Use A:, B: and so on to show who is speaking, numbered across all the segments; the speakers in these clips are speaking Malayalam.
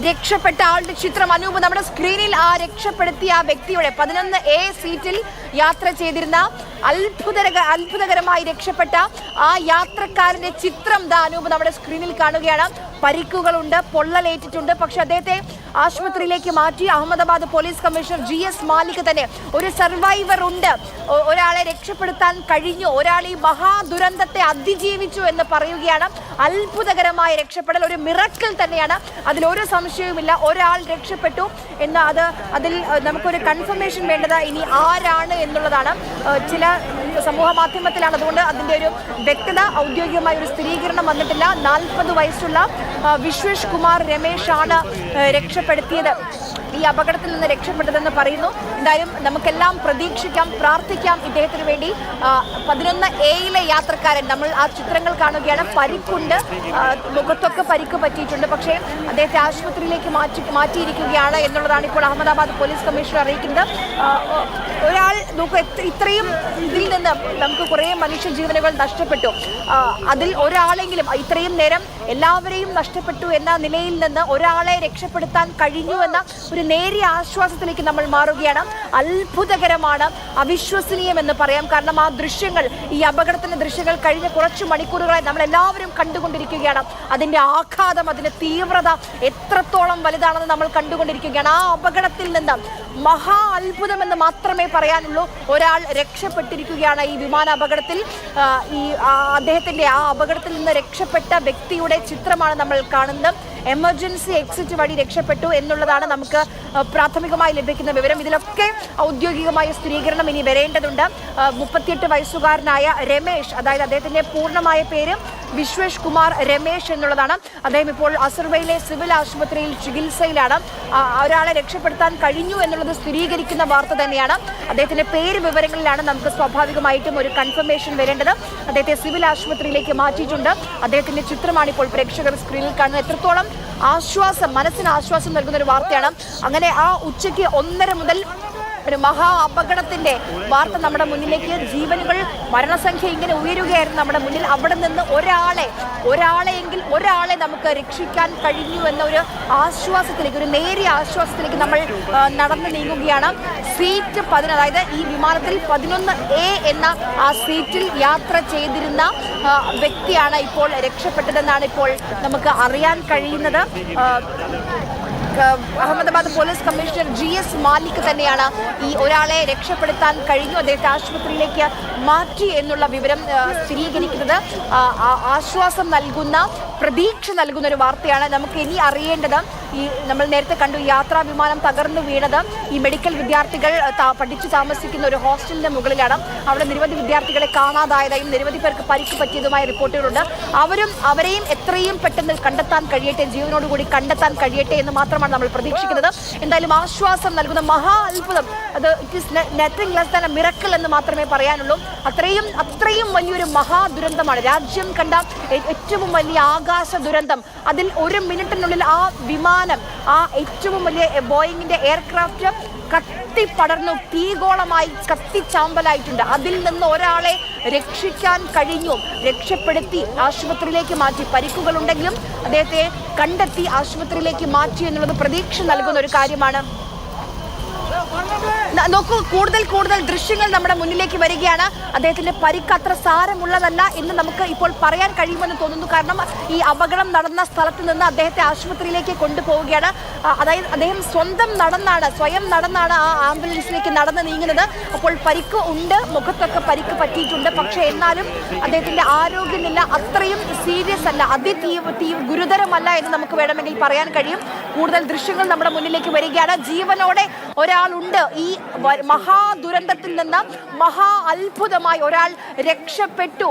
A: രക്ഷപ്പെട്ട ആളുടെ ചിത്രം അനൂപ് നമ്മുടെ സ്ക്രീനിൽ ആ രക്ഷപ്പെടുത്തിയ ആ വ്യക്തിയുടെ 11A സീറ്റിൽ യാത്ര ചെയ്തിരുന്ന അത്ഭുതകരമായി രക്ഷപ്പെട്ട ആ യാത്രക്കാരന്റെ ചിത്രം അനൂപ് നമ്മുടെ സ്ക്രീനിൽ കാണുകയാണ്. പരിക്കുകളുണ്ട്, പൊള്ളലേറ്റിട്ടുണ്ട്. പക്ഷെ അദ്ദേഹത്തെ ആശുപത്രിയിലേക്ക് മാറ്റി. Ahmedabad police commissioner GS Malik തന്നെ ഒരു സർവൈവർ ഉണ്ട്, ഒരാളെ രക്ഷപ്പെടുത്താൻ കഴിഞ്ഞു, ഒരാൾ ഈ മഹാദുരന്തത്തെ അതിജീവിച്ചു എന്ന് പറയുകയാണ്. അത്ഭുതകരമായ രക്ഷപ്പെടൽ, ഒരു മിറക്കിൾ തന്നെയാണ്, അതിലൊരു സംശയവുമില്ല. ഒരാൾ രക്ഷപ്പെട്ടു എന്ന് അതിൽ നമുക്കൊരു കൺഫർമേഷൻ വേണ്ടത് ഇനി ആരാണ് എന്നുള്ളതാണ്. ചില സമൂഹ മാധ്യമത്തിലാണ്, അതുകൊണ്ട് അതിൻ്റെ ഒരു വ്യക്തത ഔദ്യോഗികമായ ഒരു സ്ഥിരീകരണം വന്നിട്ടില്ല. 40 വയസ്സുള്ള വിശ്വേഷ് കുമാർ രമേശ് ആണ് രക്ഷപ്പെടുത്തിയത്, ഈ അപകടത്തിൽ നിന്ന് രക്ഷപ്പെട്ടതെന്ന് പറയുന്നു. എന്തായാലും നമുക്കെല്ലാം പ്രതീക്ഷിക്കാം, പ്രാർത്ഥിക്കാം ഇദ്ദേഹത്തിന് വേണ്ടി. 11A യാത്രക്കാരൻ, നമ്മൾ ആ ചിത്രങ്ങൾ കാണുകയാണ്, പരിക്കുണ്ട്, മുഖത്തൊക്കെ പരിക്ക് പറ്റിയിട്ടുണ്ട്. പക്ഷേ അദ്ദേഹത്തെ ആശുപത്രിയിലേക്ക് മാറ്റിയിരിക്കുകയാണ് എന്നുള്ളതാണ് ഇപ്പോൾ അഹമ്മദാബാദ് പോലീസ് കമ്മീഷണർ അറിയിക്കുന്നത്. ഒരാൾ ഇത്രയും ഇതിൽ നിന്ന് നമുക്ക് കുറേ മനുഷ്യജീവനുകൾ നഷ്ടപ്പെട്ടു, അതിൽ ഒരാളെങ്കിലും ഇത്രയും നേരം എല്ലാവരെയും നഷ്ടപ്പെട്ടു എന്ന നിലയിൽ നിന്ന് ഒരാളെ രക്ഷപ്പെടുത്താൻ കഴിഞ്ഞു എന്ന ഒരു നേരിയ ആശ്വാസത്തിലേക്ക് നമ്മൾ മാറുകയാണ്. അത്ഭുതകരമാണ്, അവിശ്വസനീയമെന്ന് പറയാം. കാരണം ആ ദൃശ്യങ്ങൾ, ഈ അപകടത്തിന്റെ ദൃശ്യങ്ങൾ കഴിഞ്ഞ കുറച്ച് മണിക്കൂറുകളായി നമ്മൾ എല്ലാവരും കണ്ടുകൊണ്ടിരിക്കുകയാണ്. അതിന്റെ ആഘാതം, അതിന്റെ തീവ്രത എത്രത്തോളം വലുതാണെന്ന് നമ്മൾ കണ്ടുകൊണ്ടിരിക്കുകയാണ്. ആ അപകടത്തിൽ നിന്ന് മഹാ അത്ഭുതമെന്ന് മാത്രമേ പറയാനുള്ളൂ. ഒരാൾ രക്ഷപ്പെട്ടിരിക്കുകയാണ് ഈ വിമാന അപകടത്തിൽ. അദ്ദേഹത്തിന്റെ ആ അപകടത്തിൽ നിന്ന് രക്ഷപ്പെട്ട വ്യക്തിയുടെ ചിത്രമാണ് നമ്മൾ കാണുന്നത്. എമർജൻസി എക്സിറ്റ് വഴി രക്ഷപ്പെട്ടു എന്നുള്ളതാണ് നമുക്ക് പ്രാഥമികമായി ലഭിക്കുന്ന വിവരം. ഇതിലൊക്കെ ഔദ്യോഗികമായ സ്ഥിരീകരണം ഇനി വരേണ്ടതുണ്ട്. 38 വയസ്സുകാരനായ രമേശ്, അതായത് അദ്ദേഹത്തിന്റെ പൂർണ്ണമായ പേര് വിശ്വേഷ് കുമാർ രമേശ് എന്നുള്ളതാണ്. അദ്ദേഹം ഇപ്പോൾ അസർവയിലെ സിവിൽ ആശുപത്രിയിൽ ചികിത്സയിലാണ്. ഒരാളെ രക്ഷപ്പെടുത്താൻ കഴിഞ്ഞു എന്നുള്ളത് സ്ഥിരീകരിക്കുന്ന വാർത്ത തന്നെയാണ്. അദ്ദേഹത്തിന്റെ പേര് വിവരങ്ങളിലാണ് നമുക്ക് സ്വാഭാവികമായിട്ടും ഒരു കൺഫർമേഷൻ വരേണ്ടത്. അദ്ദേഹത്തെ സിവിൽ ആശുപത്രിയിലേക്ക് മാറ്റിയിട്ടുണ്ട്. അദ്ദേഹത്തിന്റെ ചിത്രമാണ് ഇപ്പോൾ പ്രേക്ഷകർ സ്ക്രീനിൽ കാണുന്നത്. എത്രത്തോളം ആശ്വാസം, മനസ്സിന് ആശ്വാസം നൽകുന്ന ഒരു വാർത്തയാണ്. അങ്ങനെ ആ ഉച്ചയ്ക്ക് 1:30 മുതൽ ഒരു മഹാ അപകടത്തിന്റെ വാർത്ത നമ്മുടെ മുന്നിലേക്ക്, ജീവനുകൾ, മരണസംഖ്യ ഇങ്ങനെ ഉയരുകയായിരുന്നു നമ്മുടെ മുന്നിൽ. അവിടെ നിന്ന് ഒരാളെ നമുക്ക് രക്ഷിക്കാൻ കഴിഞ്ഞു എന്ന ഒരു ആശ്വാസത്തിലേക്ക്, ഒരു നേരിയ ആശ്വാസത്തിലേക്ക് നമ്മൾ നടന്നു നീങ്ങുകയാണ്. സീറ്റ് 10, അതായത് ഈ വിമാനത്തിൽ 11A എന്ന ആ സീറ്റിൽ യാത്ര ചെയ്തിരുന്ന വ്യക്തിയാണ് ഇപ്പോൾ രക്ഷപ്പെട്ടതെന്നാണ് ഇപ്പോൾ നമുക്ക് അറിയാൻ കഴിയുന്നത്. Ahmedabad police commissioner GS Malik തന്നെയാണ് ഈ ഒരാളെ രക്ഷപ്പെടുത്താൻ കഴിഞ്ഞു, അദ്ദേഹത്തെ ആശുപത്രിയിലേക്ക് മാറ്റി എന്നുള്ള വിവരം സ്ഥിരീകരിക്കുന്നത്. ആശ്വാസം നൽകുന്ന, പ്രതീക്ഷ നൽകുന്ന ഒരു വാർത്തയാണ്. നമുക്ക് ഇനി അറിയേണ്ടത്, ഈ നമ്മൾ നേരത്തെ കണ്ടു യാത്രാ വിമാനം തകർന്നു വീണത് ഈ മെഡിക്കൽ വിദ്യാർത്ഥികൾ പഠിച്ചു താമസിക്കുന്ന ഒരു ഹോസ്റ്റലിന്റെ മുകളിലാണ്. അവിടെ നിരവധി വിദ്യാർത്ഥികളെ കാണാതായതായും നിരവധി പേർക്ക് പരിക്ക് പറ്റിയതുമായ റിപ്പോർട്ടുകളുണ്ട്. അവരെയും എത്രയും പെട്ടെന്ന് കണ്ടെത്താൻ കഴിയട്ടെ, ജീവനോടുകൂടി കണ്ടെത്താൻ കഴിയട്ടെ എന്ന് മാത്രമാണ് നമ്മൾ പ്രതീക്ഷിക്കുന്നത്. എന്തായാലും ആശ്വാസം നൽകുന്ന മഹാ അത്ഭുതം, അത് it is nothing less than A miracle എന്ന് മാത്രമേ പറയാനുള്ളൂ. അത്രയും വലിയൊരു മഹാദുരന്തമാണ്, രാജ്യം കണ്ട ഏറ്റവും വലിയ ആകാശ ദുരന്തം. അതിൽ 1 മിനിറ്റിനുള്ളിൽ ആ വിമാനം, ആ ഏറ്റവും വലിയ ബോയിങ്ങിന്റെ എയർക്രാഫ്റ്റ് കത്തിപ്പടർന്നു, തീഗോളമായി കത്തിച്ചാമ്പലായിട്ടുണ്ട്. അതിൽ നിന്ന് ഒരാളെ രക്ഷിക്കാൻ കഴിഞ്ഞു, രക്ഷപ്പെടുത്തി ആശുപത്രിയിലേക്ക് മാറ്റി. പരിക്കുകളുണ്ടെങ്കിലും അദ്ദേഹത്തെ കണ്ടെത്തി ആശുപത്രിയിലേക്ക് മാറ്റി എന്നുള്ളത് പ്രതീക്ഷ നൽകുന്ന ഒരു കാര്യമാണ്. നോക്കൂ, കൂടുതൽ ദൃശ്യങ്ങൾ നമ്മുടെ മുന്നിലേക്ക് വരികയാണ്. അദ്ദേഹത്തിന്റെ പരിക്ക് അത്ര സാരമുള്ളതല്ല എന്ന് നമുക്ക് ഇപ്പോൾ പറയാൻ കഴിയുമെന്ന് തോന്നുന്നു. കാരണം ഈ അപകടം നടന്ന സ്ഥലത്ത് നിന്ന് അദ്ദേഹത്തെ ആശുപത്രിയിലേക്ക് കൊണ്ടുപോവുകയാണ്. അതായത് അദ്ദേഹം സ്വയം നടന്നാണ് ആ ആംബുലൻസിലേക്ക് നടന്ന് നീങ്ങുന്നത്. അപ്പോൾ പരിക്ക് ഉണ്ട്, മുഖത്തൊക്കെ പരിക്ക് പറ്റിയിട്ടുണ്ട്. പക്ഷെ എന്നാലും അദ്ദേഹത്തിന്റെ ആരോഗ്യനില അത്രയും സീരിയസ് അല്ല, ഗുരുതരമല്ല എന്ന് നമുക്ക് വേണമെങ്കിൽ പറയാൻ കഴിയും. കൂടുതൽ ദൃശ്യങ്ങൾ നമ്മുടെ മുന്നിലേക്ക് വരികയാണ്. ജീവനോടെ ഒരാളുണ്ട്. ഈ മഹാദുരന്തത്തിൽ നിന്ന് മഹാ അത്ഭുതമായി ഒരാൾ രക്ഷപ്പെട്ടു.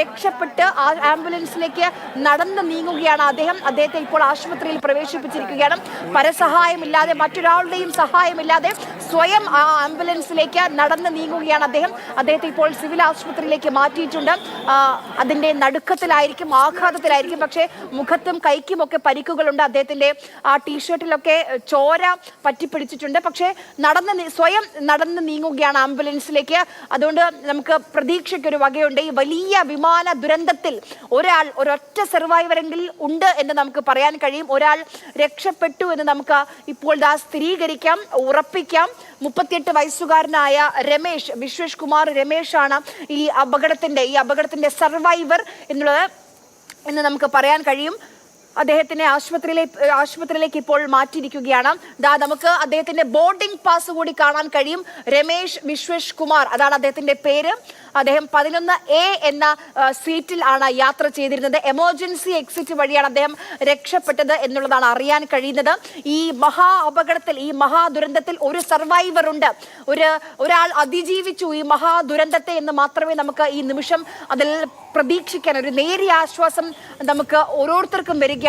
A: രക്ഷപ്പെട്ട് ആ ആംബുലൻസിലേക്ക് നടന്നു നീങ്ങുകയാണ് അദ്ദേഹത്തെ ഇപ്പോൾ ആശുപത്രിയിൽ പ്രവേശിപ്പിച്ചിരിക്കുകയാണ്. പരസഹായമില്ലാതെ, മറ്റൊരാളുടെയും സഹായമില്ലാതെ സ്വയം ആ ആംബുലൻസിലേക്ക് നടന്ന് നീങ്ങുകയാണ് അദ്ദേഹത്തെ ഇപ്പോൾ സിവിൽ ആശുപത്രിയിലേക്ക് മാറ്റിയിട്ടുണ്ട്. അതിന്റെ നടുക്കത്തിലായിരിക്കും, ആഘാതത്തിലായിരിക്കും. പക്ഷേ മുഖത്തും കൈക്കും ഒക്കെ പരിക്കുകളുണ്ട്. അദ്ദേഹത്തിന്റെ ആ ടീഷർട്ടിലൊക്കെ ചോര പറ്റിപ്പിടിച്ചിട്ടുണ്ട്. പക്ഷേ സ്വയം നടന്ന് നീങ്ങുകയാണ് ആംബുലൻസിലേക്ക്. അതുകൊണ്ട് നമുക്ക് പ്രതീക്ഷയ്ക്കൊരു വകയുണ്ട്. ഈ വലിയ വിമാന ദുരന്തത്തിൽ ഒരൊറ്റ സർവൈവറെങ്കിൽ ഉണ്ട് എന്ന് നമുക്ക് പറയാൻ കഴിയും. ഒരാൾ രക്ഷപ്പെട്ടു എന്ന് നമുക്ക് ഇപ്പോൾ സ്ഥിരീകരിക്കാം, ഉറപ്പിക്കാം. 38 വയസ്സുകാരനായ രമേശ്, വിശ്വേഷ് കുമാർ രമേശാണ് ഈ അപകടത്തിന്റെ സർവൈവർ എന്ന് നമുക്ക് പറയാൻ കഴിയും. അദ്ദേഹത്തിനെ ആശുപത്രിയിലേക്ക് ഇപ്പോൾ മാറ്റിയിരിക്കുകയാണ്. നമുക്ക് അദ്ദേഹത്തിന്റെ ബോർഡിംഗ് പാസ് കൂടി കാണാൻ കഴിയും. രമേശ് വിശ്വേഷ് കുമാർ, അതാണ് അദ്ദേഹത്തിന്റെ പേര്. അദ്ദേഹം 11A എന്ന സീറ്റിൽ ആണ് യാത്ര ചെയ്തിരുന്നത്. എമർജൻസി എക്സിറ്റ് വഴിയാണ് അദ്ദേഹം രക്ഷപ്പെട്ടത് എന്നുള്ളതാണ് അറിയാൻ കഴിയുന്നത്. ഈ അപകടത്തിൽ, ഈ മഹാദുരന്തത്തിൽ ഒരു സർവൈവർ ഉണ്ട്. ഒരാൾ അതിജീവിച്ചു ഈ മഹാദുരന്തത്തെ എന്ന് മാത്രമേ നമുക്ക് ഈ നിമിഷം അതിൽ പ്രതീക്ഷിക്കാൻ, ഒരു നേരിയ ആശ്വാസം നമുക്ക് ഓരോരുത്തർക്കും വരികയാണ്.